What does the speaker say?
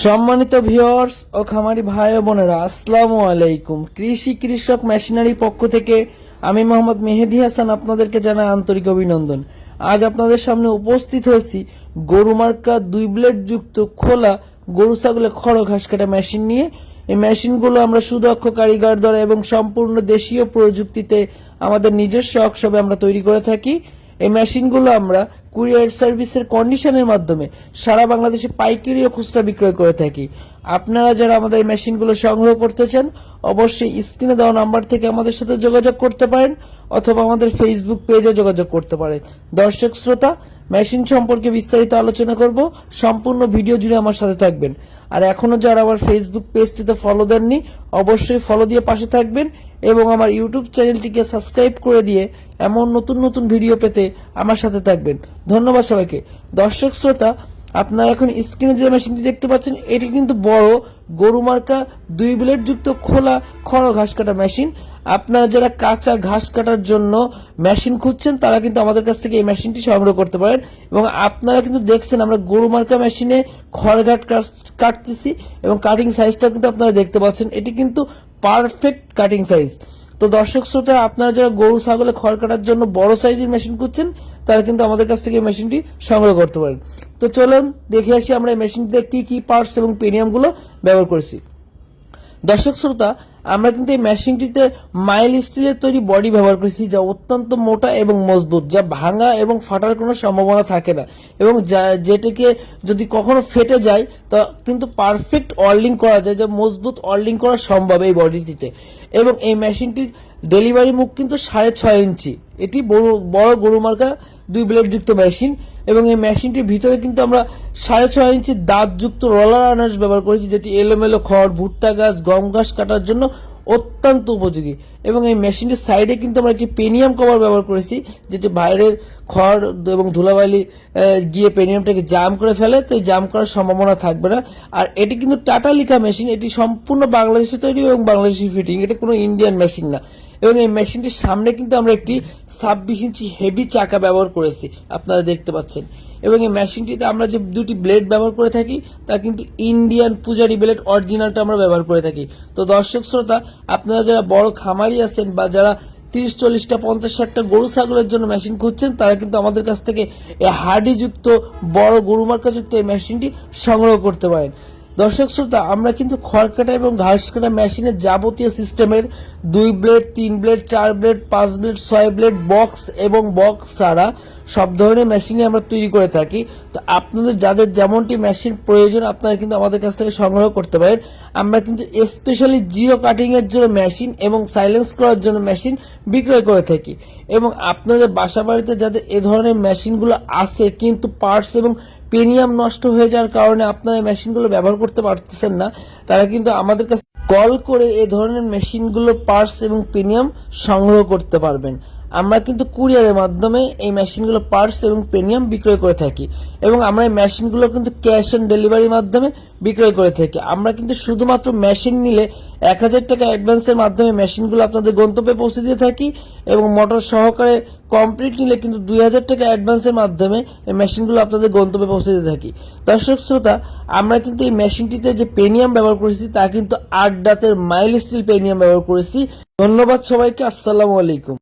সম্মানিত ভিউয়ার্স ও খামারি ভাই ও বোনেরা, আসসালামু আলাইকুম। কৃষক মেশিনারি পক্ষ থেকে আমি মোহাম্মদ মেহেদী হাসান আপনাদেরকে জানাই আন্তরিক অভিনন্দন। আজ আপনাদের সামনে উপস্থিত হয়েছি গরু মার্কা 2 ব্লেড যুক্ত খোলা গরু ছাগলের খড় ঘাস কাটা মেশিন নিয়ে। এই মেশিনগুলো আমরা সুদক্ষ কারিগর দ্বারা এবং সম্পূর্ণ দেশীয় প্রযুক্তিতে আমাদের নিজস্ব ওয়ার্কশপে আমরা তৈরি করে থাকি। এই মেশিনগুলো আমরা কুরিয়ার সার্ভিসের কন্ডিশনের মাধ্যমে সারা বাংলাদেশে পাইকারি ও খুচরা বিক্রয় করে থাকি। আপনারা যারা আমাদের এই মেশিনগুলো সংগ্রহ করতে চান, অবশ্যই স্ক্রিনে দেওয়া নাম্বার থেকে আমাদের সাথে যোগাযোগ করতে পারেন অথবা আমাদের ফেসবুক পেজে যোগাযোগ করতে পারেন। দর্শক শ্রোতা, মেশিন সম্পর্কে বিস্তারিত আলোচনা করব, সম্পূর্ণ ভিডিও জুড়ে আমার সাথে থাকবেন। আর এখনো যারা আমার ফেসবুক পেজটিতে ফলো দেননি, অবশ্যই ফলো দিয়ে পাশে থাকবেন এবং আমার ইউটিউব চ্যানেলটিকে সাবস্ক্রাইব করে দিয়ে এমন নতুন নতুন ভিডিও পেতে আমার সাথে থাকবেন। ধন্যবাদ সবাইকে। দর্শক শ্রোতা, আপনারা এখন স্ক্রিনে যে মেশিনটি দেখতে পাচ্ছেন, এটি কিন্তু বড় গরু মার্কা 2 ব্লেড যুক্ত খোলা খড় ঘাস কাটা মেশিন। আপনারা যারা কাঁচা ঘাস কাটার জন্য মেশিন খুঁজছেন, তারা কিন্তু আমাদের কাছ থেকে এই মেশিনটি সংগ্রহ করতে পারেন। এবং আপনারা কিন্তু দেখছেন আমরা গরু মার্কা মেশিনে খড় ঘাট কাটতেছি এবং কাটিং সাইজটাও কিন্তু আপনারা দেখতে পাচ্ছেন, এটি কিন্তু পারফেক্ট কাটিং সাইজ। তো দর্শক শ্রোতা, আপনারা যারা গরু ছাগলে খড় কাটার জন্য বড় সাইজের মেশিন খুঁজছেন, তারা কিন্তু আমাদের কাছ থেকে এই মেশিনটি সংগ্রহ করতে পারেন। তো চলুন দেখে আসি আমরা এই মেশিনটিতে কি কি পার্টস এবং পেনিয়াম গুলো ব্যবহার করেছি। দর্শক শ্রোতা, আমরা কিন্তু এই মেশিনটিতে মাইল স্টিলের তৈরি বডি ব্যবহার করেছি, যা অত্যন্ত মোটা এবং মজবুত, যা ভাঙা এবং ফাটার কোনো সম্ভাবনা থাকে না এবং যেটাকে যদি কখনো ফেটে যায় তা কিন্তু পারফেক্ট ওয়েল্ডিং করা যায়, যা মজবুত ওয়েল্ডিং করা সম্ভব এই বডিটিতে। এবং এই মেশিনটির ডেলিভারি মুখ কিন্তু 6.5 ইঞ্চি। এটি বড় গরু মার্কা 2 ব্লেড যুক্ত মেশিন এবং এই মেশিনটির ভিতরে কিন্তু আমরা 6.5 ইঞ্চি দাঁত যুক্ত রোলার আনার্স ব্যবহার করেছি, যেটি এলোমেলো খড়, ভুট্টা গাছ, গম ঘাস কাটার জন্য অত্যন্ত উপযোগী। এবং এই মেশিনটির সাইডে কিন্তু আমরা একটি পেনিয়াম কভার ব্যবহার করেছি, যেটি বাইরের খড় এবং ধুলাবালি গিয়ে পেনিয়ামটাকে জাম করে ফেলে, তো এই জাম করার সম্ভাবনা থাকবে না। আর এটি কিন্তু টাটা লিখা মেশিন, এটি সম্পূর্ণ বাংলাদেশে তৈরি এবং বাংলাদেশি ফিটিং, এটা কোনো ইন্ডিয়ান মেশিন না। এবং এই মেশিনটির সামনে কিন্তু আমরা একটি 26 ইঞ্চি হেভি চাকা ব্যবহার করেছি, আপনারা দেখতে পাচ্ছেন। এবং এই মেশিনটিতে আমরা যে 2টি ব্লেড ব্যবহার করে থাকি, তা কিন্তু ইন্ডিয়ান পূজারি ব্লেড অরিজিনালটা আমরা ব্যবহার করে থাকি। তো দর্শক শ্রোতা, আপনারা যারা বড় খামারি আছেন বা যারা 30, 40টা, 50, 60টা গরু ছাগলের জন্য মেশিন খুঁজছেন, তারা কিন্তু আমাদের কাছ থেকে এই হার্ডি যুক্ত বড় গরু মার্কা যুক্ত এই মেশিনটি সংগ্রহ করতে পারেন। দর্শক শ্রোতা, আমরা কিন্তু খড় কাটা এবং ঘাস কাটা মেশিনের যাবতীয় সিস্টেমের 2 blade, 3 blade, 4 blade, 5 blade, 6 blade, box এবং বক্স ছাড়া সব ধরনের মেশিনই আমরা তৈরি করে থাকি। তো আপনাদের যাদের যেমনটি মেশিন প্রয়োজন, আপনারা কিন্তু আমাদের কাছ থেকে সংগ্রহ করতে পারেন। আমরা কিন্তু স্পেশালি জিরো কাটিং এর জন্য মেশিন এবং সাইলেন্স করার জন্য মেশিন বিক্রয় করে থাকি। এবং আপনাদের বাসা বাড়িতে যাদের এ ধরনের মেশিনগুলো আছে কিন্তু পার্টস এবং পেনিয়াম নষ্ট হয়ে যাওয়ার কারণে আপনারা এই মেশিনগুলো ব্যবহার করতে পারতেছেন না, তারা কিন্তু আমাদের কাছে কল করে এই ধরনের মেশিনগুলো পার্টস এবং পেনিয়াম সংগ্রহ করতে পারবেন। আমরা কিন্তু কুরিয়ারের মাধ্যমে এই মেশিনগুলো পার্টস এবং পেনিয়াম বিক্রয় করে থাকি এবং আমরা এই মেশিনগুলো কিন্তু ক্যাশ অন ডেলিভারির মাধ্যমে বিক্রয় করে থাকি। আমরা কিন্তু শুধুমাত্র মেশিন নিলে 1000 টাকা অ্যাডভান্সের মাধ্যমে মেশিনগুলো আপনাদের গন্তব্যে পৌঁছে দিয়ে থাকি এবং মোটর সহকারে কমপ্লিট নিলে কিন্তু 2000 টাকা অ্যাডভান্সের মাধ্যমে এই মেশিনগুলো আপনাদের গন্তব্যে পৌঁছে দিয়ে থাকি। দর্শক শ্রোতা, আমরা কিন্তু এই মেশিনটিতে যে পেনিয়াম ব্যবহার করেছি তা কিন্তু 8 দাঁতের মাইল স্টিল পেনিয়াম ব্যবহার করেছি। ধন্যবাদ সবাইকে। আসসালামু আলাইকুম।